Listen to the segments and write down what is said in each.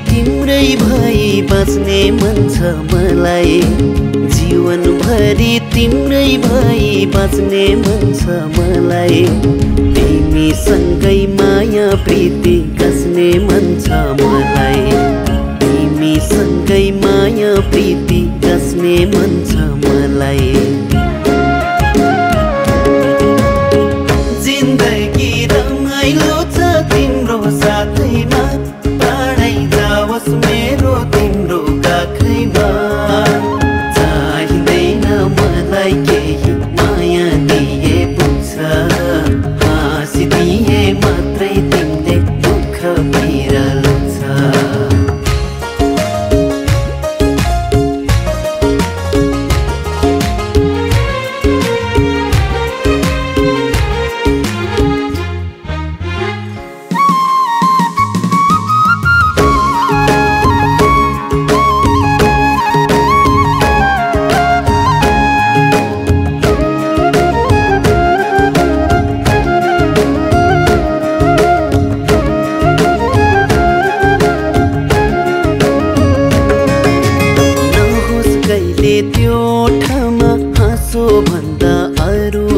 तिम्रै भई बस्ने मन छ मलाई जीवनभरि तिम्रै भई बस्ने मन छ मलाई तिमीसँगै माया प्रीति कसने मन छ मलाई तिमीसँगै माया प्रीति कसने मन छ मलाई जिन्दगी रमाइलो छ तिम्रो साथैमा टाढै जाओस् मेरो तिम्रो काखैमा चाहिँदैन मलाई केही माया दिए पुग्छ हाँसिदिए मात्रै तिमीले दुःख पीडा लुक्छ त्यो ठाउँमा हाँसो भन्दा अरू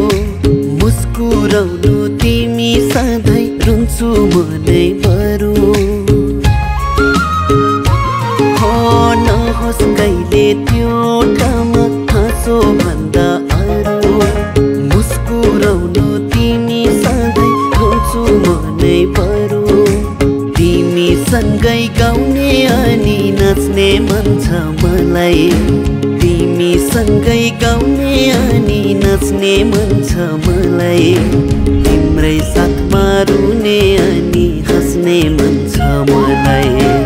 मुस्कुराउनु तिमी सधैँ रुन्छु मनै बरु हो नहोस् कहिले त्यो ठाउँमा हाँसो भन्दा अरू मुस्कुराउनु तिमी सधैँ रुन्छु मनै बरु तिमीसँगै गाउने अनि नाच्ने मन छ मलाई तिमीसँगै गाउने अनि नाच्ने मन छ मलाई तिम्रै साथमा रुने अनि हाँस्ने मन छ मलाई